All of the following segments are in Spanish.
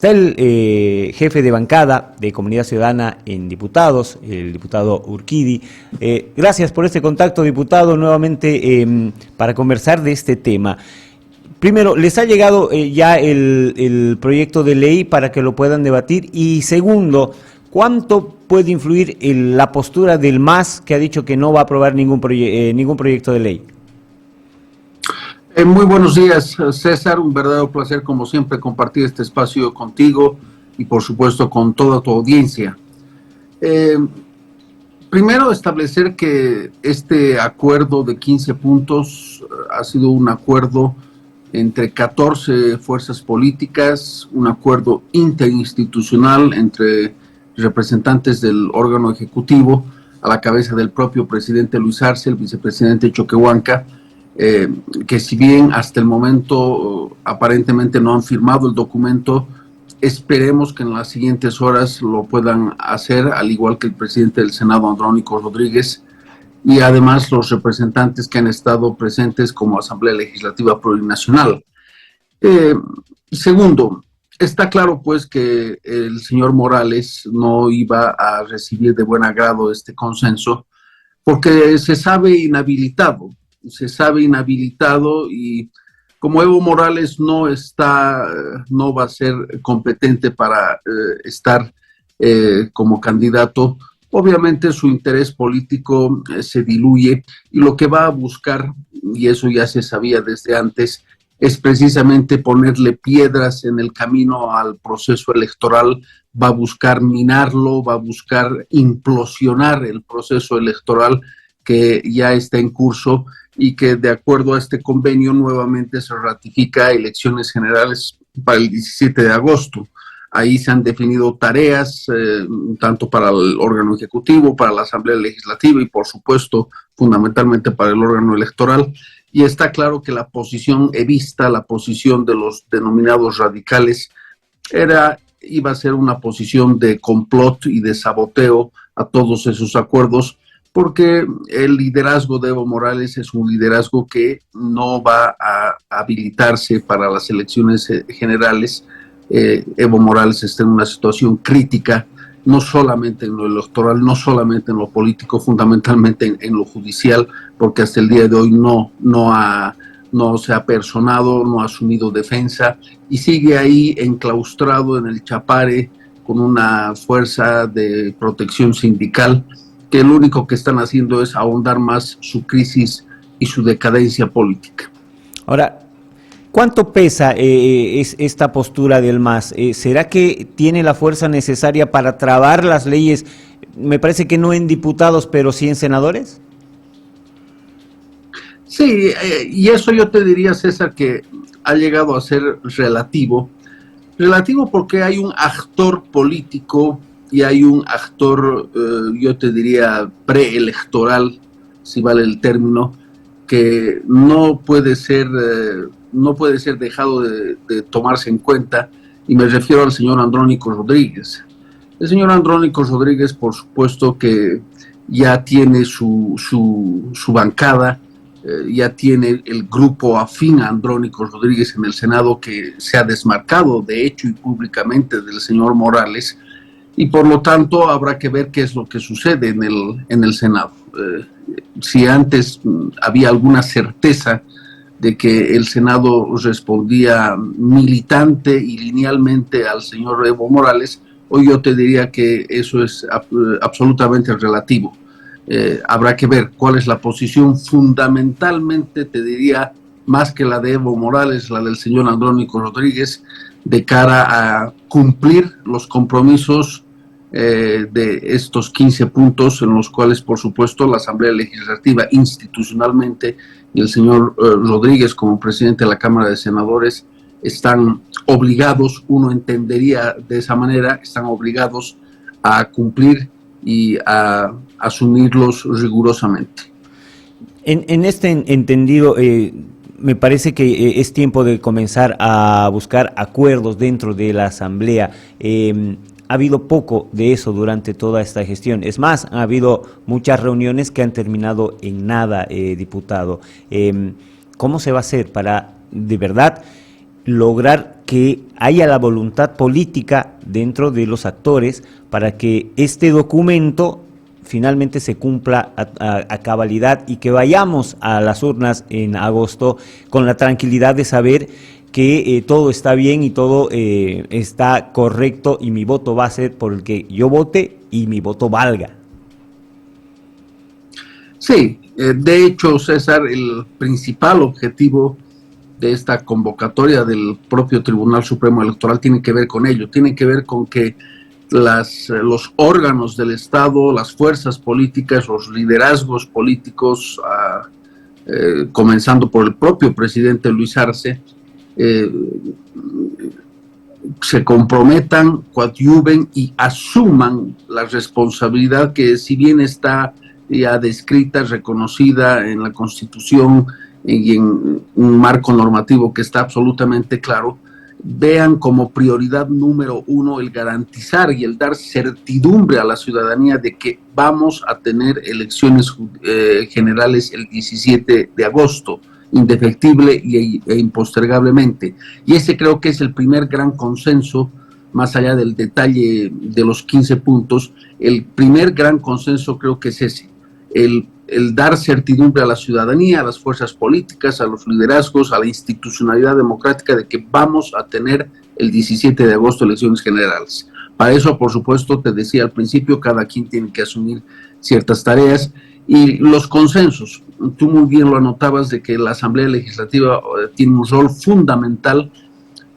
Está el jefe de bancada de Comunidad Ciudadana en Diputados, el diputado Urquidi. Gracias por este contacto, diputado, nuevamente para conversar de este tema. Primero, ¿les ha llegado ya el proyecto de ley para que lo puedan debatir? Y segundo, ¿cuánto puede influir la postura del MAS, que ha dicho que no va a aprobar ningún proyecto de ley? Muy buenos días, César. Un verdadero placer, como siempre, compartir este espacio contigo y, por supuesto, con toda tu audiencia. Primero, establecer que este acuerdo de 15 puntos ha sido un acuerdo entre 14 fuerzas políticas, un acuerdo interinstitucional entre representantes del órgano ejecutivo, a la cabeza del propio presidente Luis Arce, el vicepresidente Choquehuanca, que si bien hasta el momento aparentemente no han firmado el documento, esperemos que en las siguientes horas lo puedan hacer, al igual que el presidente del Senado, Andrónico Rodríguez, y además los representantes que han estado presentes como Asamblea Legislativa Plurinacional. Segundo, está claro pues que el señor Morales no iba a recibir de buen agrado este consenso, porque se sabe inhabilitado y como Evo Morales no va a ser competente para estar como candidato, obviamente su interés político se diluye y lo que va a buscar, y eso ya se sabía desde antes, es precisamente ponerle piedras en el camino al proceso electoral, va a buscar minarlo, va a buscar implosionar el proceso electoral que ya está en curso y que de acuerdo a este convenio nuevamente se ratifica elecciones generales para el 17 de agosto. Ahí se han definido tareas, tanto para el órgano ejecutivo, para la Asamblea Legislativa y por supuesto fundamentalmente para el órgano electoral. Y está claro que la posición evista, la posición de los denominados radicales, iba a ser una posición de complot y de saboteo a todos esos acuerdos, porque el liderazgo de Evo Morales es un liderazgo que no va a habilitarse para las elecciones generales. Evo Morales está en una situación crítica, no solamente en lo electoral, no solamente en lo político, fundamentalmente en lo judicial, porque hasta el día de hoy no se ha personado, no ha asumido defensa y sigue ahí enclaustrado en el Chapare con una fuerza de protección sindical que lo único que están haciendo es ahondar más su crisis y su decadencia política. Ahora, ¿cuánto pesa esta postura del MAS? ¿Será que tiene la fuerza necesaria para trabar las leyes? Me parece que no en diputados, pero sí en senadores. Sí, y eso yo te diría, César, que ha llegado a ser relativo porque hay un actor político y hay un actor, yo te diría, preelectoral, si vale el término, que no puede ser dejado de tomarse en cuenta, y me refiero al señor Andrónico Rodríguez. El señor Andrónico Rodríguez, por supuesto que ya tiene su bancada, ya tiene el grupo afín a Andrónico Rodríguez en el Senado, que se ha desmarcado de hecho y públicamente del señor Morales, y por lo tanto habrá que ver qué es lo que sucede en el Senado. Si antes había alguna certeza de que el Senado respondía militante y linealmente al señor Evo Morales, hoy yo te diría que eso es absolutamente relativo. Habrá que ver cuál es la posición fundamentalmente, te diría, más que la de Evo Morales, la del señor Andrónico Rodríguez, de cara a cumplir los compromisos de estos 15 puntos, en los cuales, por supuesto, la Asamblea Legislativa institucionalmente y el señor Rodríguez como presidente de la Cámara de Senadores están obligados, uno entendería de esa manera, están obligados a cumplir y a asumirlos rigurosamente. En este entendido, me parece que es tiempo de comenzar a buscar acuerdos dentro de la Asamblea. Ha habido poco de eso durante toda esta gestión. Es más, ha habido muchas reuniones que han terminado en nada, diputado. ¿Cómo se va a hacer para, de verdad, lograr que haya la voluntad política dentro de los actores para que este documento finalmente se cumpla a cabalidad y que vayamos a las urnas en agosto con la tranquilidad de saber que todo está bien y todo está correcto y mi voto va a ser por el que yo vote y mi voto valga. Sí, de hecho, César, el principal objetivo de esta convocatoria del propio Tribunal Supremo Electoral tiene que ver con ello, tiene que ver con que los órganos del Estado, las fuerzas políticas, los liderazgos políticos, comenzando por el propio presidente Luis Arce, se comprometan, coadyuven y asuman la responsabilidad que, si bien está ya descrita, reconocida en la Constitución y en un marco normativo que está absolutamente claro, vean como prioridad número uno el garantizar y el dar certidumbre a la ciudadanía de que vamos a tener elecciones generales el 17 de agosto, indefectible e impostergablemente. Y ese creo que es el primer gran consenso, más allá del detalle de los 15 puntos, el primer gran consenso creo que es ese, el dar certidumbre a la ciudadanía, a las fuerzas políticas, a los liderazgos, a la institucionalidad democrática de que vamos a tener el 17 de agosto elecciones generales. Para eso, por supuesto, te decía al principio, cada quien tiene que asumir ciertas tareas y los consensos. Tú muy bien lo anotabas de que la Asamblea Legislativa tiene un rol fundamental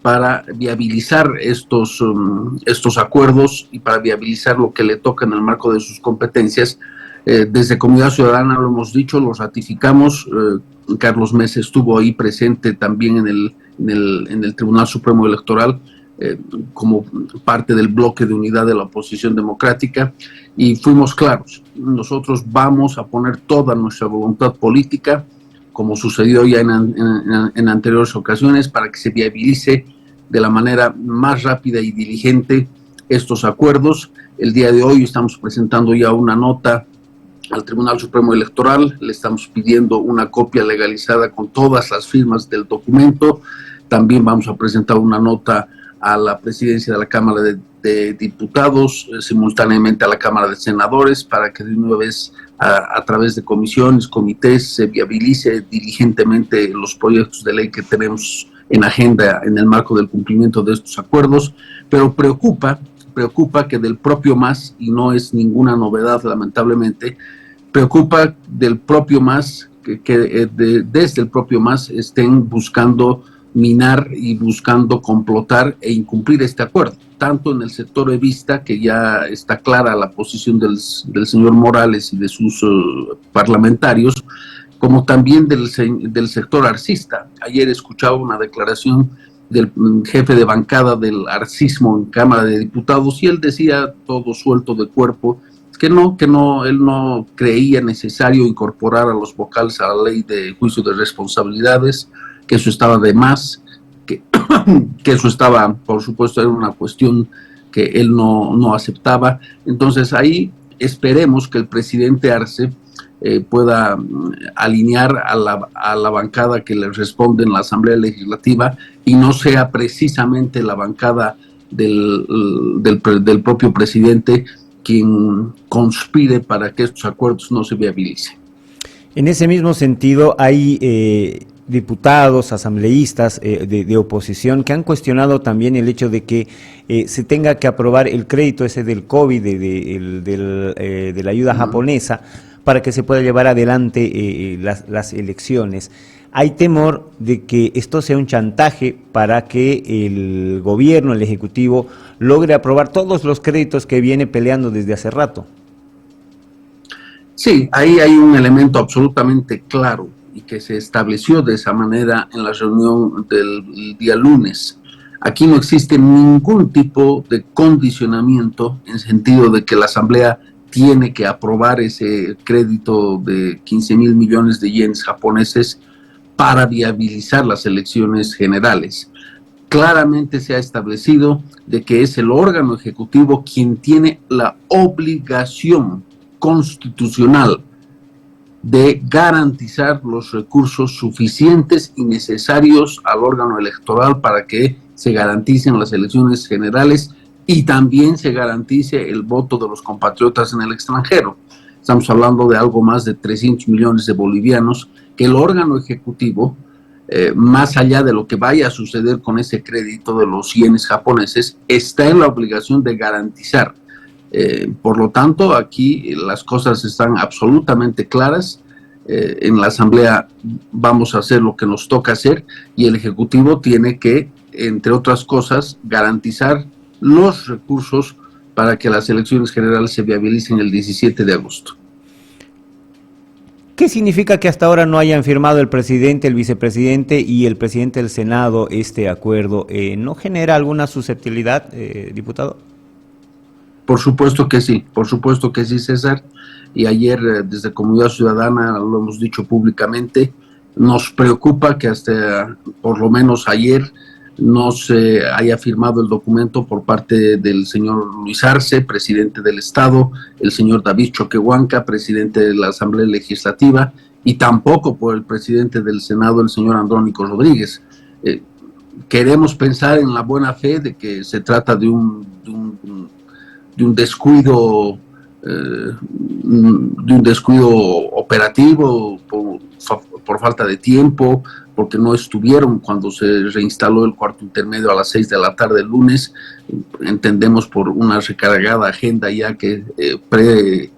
para viabilizar estos acuerdos y para viabilizar lo que le toca en el marco de sus competencias. Desde Comunidad Ciudadana lo hemos dicho, lo ratificamos. Carlos Mesa estuvo ahí presente también en el Tribunal Supremo Electoral como parte del bloque de unidad de la oposición democrática y fuimos claros. Nosotros vamos a poner toda nuestra voluntad política, como sucedió ya en anteriores ocasiones, para que se viabilice de la manera más rápida y diligente estos acuerdos. El día de hoy estamos presentando ya una nota al Tribunal Supremo Electoral, le estamos pidiendo una copia legalizada con todas las firmas del documento. También vamos a presentar una nota a la presidencia de la Cámara de Diputados, simultáneamente a la Cámara de Senadores, para que de una vez a través de comisiones, comités, se viabilice diligentemente los proyectos de ley que tenemos en agenda en el marco del cumplimiento de estos acuerdos. Pero preocupa que del propio MAS, y no es ninguna novedad lamentablemente, preocupa del propio MAS, desde el propio MAS estén buscando minar y buscando complotar e incumplir este acuerdo, tanto en el sector evista, que ya está clara la posición del señor Morales y de sus parlamentarios, como también del sector arcista. Ayer escuchaba una declaración del jefe de bancada del arcismo en Cámara de Diputados y él decía, todo suelto de cuerpo, que él no creía necesario incorporar a los vocales a la ley de juicio de responsabilidades, que eso estaba de más, que eso estaba, por supuesto, era una cuestión que él no aceptaba. Entonces ahí esperemos que el presidente Arce pueda alinear a la bancada que le responde en la Asamblea Legislativa y no sea precisamente la bancada del propio presidente quien conspire para que estos acuerdos no se viabilicen. En ese mismo sentido, hay diputados, asambleístas de oposición que han cuestionado también el hecho de que se tenga que aprobar el crédito ese del COVID, de la ayuda japonesa, para que se pueda llevar adelante las elecciones. Hay temor de que esto sea un chantaje para que el gobierno, el Ejecutivo, logre aprobar todos los créditos que viene peleando desde hace rato. Sí, ahí hay un elemento absolutamente claro y que se estableció de esa manera en la reunión del día lunes. Aquí no existe ningún tipo de condicionamiento en sentido de que la Asamblea tiene que aprobar ese crédito de 15,000 millones de yenes japoneses para viabilizar las elecciones generales. Claramente se ha establecido de que es el órgano ejecutivo quien tiene la obligación constitucional de garantizar los recursos suficientes y necesarios al órgano electoral para que se garanticen las elecciones generales y también se garantice el voto de los compatriotas en el extranjero. Estamos hablando de algo más de 300 millones de bolivianos que el órgano ejecutivo, más allá de lo que vaya a suceder con ese crédito de los yenes japoneses, está en la obligación de garantizar. Por lo tanto, aquí las cosas están absolutamente claras. En la Asamblea vamos a hacer lo que nos toca hacer y el Ejecutivo tiene que, entre otras cosas, garantizar los recursos para que las elecciones generales se viabilicen el 17 de agosto. ¿Qué significa que hasta ahora no hayan firmado el presidente, el vicepresidente y el presidente del Senado este acuerdo? ¿No genera alguna susceptibilidad, diputado? Por supuesto que sí, César. Y ayer desde Comunidad Ciudadana lo hemos dicho públicamente, nos preocupa que hasta por lo menos ayer no se haya firmado el documento por parte del señor Luis Arce, presidente del Estado, el señor David Choquehuanca, presidente de la Asamblea Legislativa, y tampoco por el presidente del Senado, el señor Andrónico Rodríguez. Queremos pensar en la buena fe de que se trata de un descuido operativo por falta de tiempo, porque no estuvieron cuando se reinstaló el cuarto intermedio a las 6 de la tarde el lunes, entendemos por una recargada agenda ya que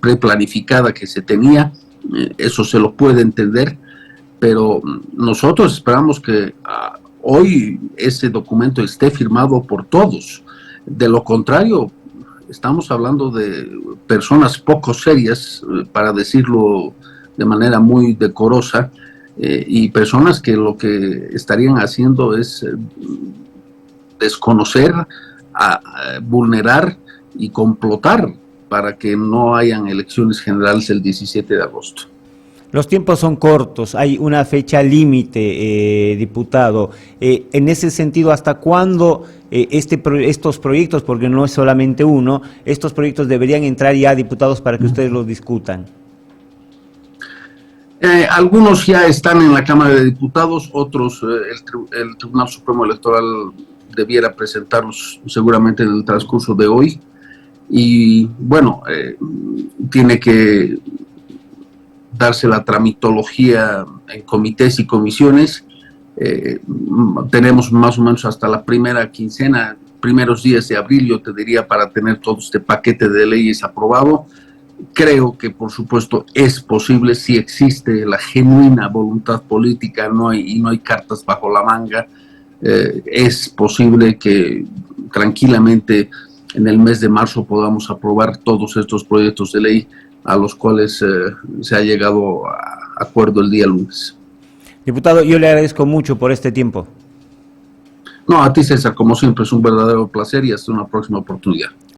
preplanificada que se tenía, eso se lo puede entender, pero nosotros esperamos que hoy ese documento esté firmado por todos. De lo contrario, estamos hablando de personas poco serias, para decirlo de manera muy decorosa, y personas que lo que estarían haciendo es desconocer, vulnerar y complotar para que no hayan elecciones generales el 17 de agosto. Los tiempos son cortos, hay una fecha límite, diputado. En ese sentido, ¿hasta cuándo estos proyectos, porque no es solamente uno, estos proyectos deberían entrar ya, diputados, para que ustedes los discutan? Algunos ya están en la Cámara de Diputados, otros el Tribunal Supremo Electoral debiera presentarlos seguramente en el transcurso de hoy. Y bueno, tiene que darse la tramitología en comités y comisiones. Tenemos más o menos hasta la primera quincena, primeros días de abril, yo te diría, para tener todo este paquete de leyes aprobado. Creo que, por supuesto, es posible si existe la genuina voluntad política, no hay cartas bajo la manga. Es posible que tranquilamente en el mes de marzo podamos aprobar todos estos proyectos de ley a los cuales se ha llegado a acuerdo el día lunes. Diputado, yo le agradezco mucho por este tiempo. No, a ti, César, como siempre, es un verdadero placer y hasta una próxima oportunidad.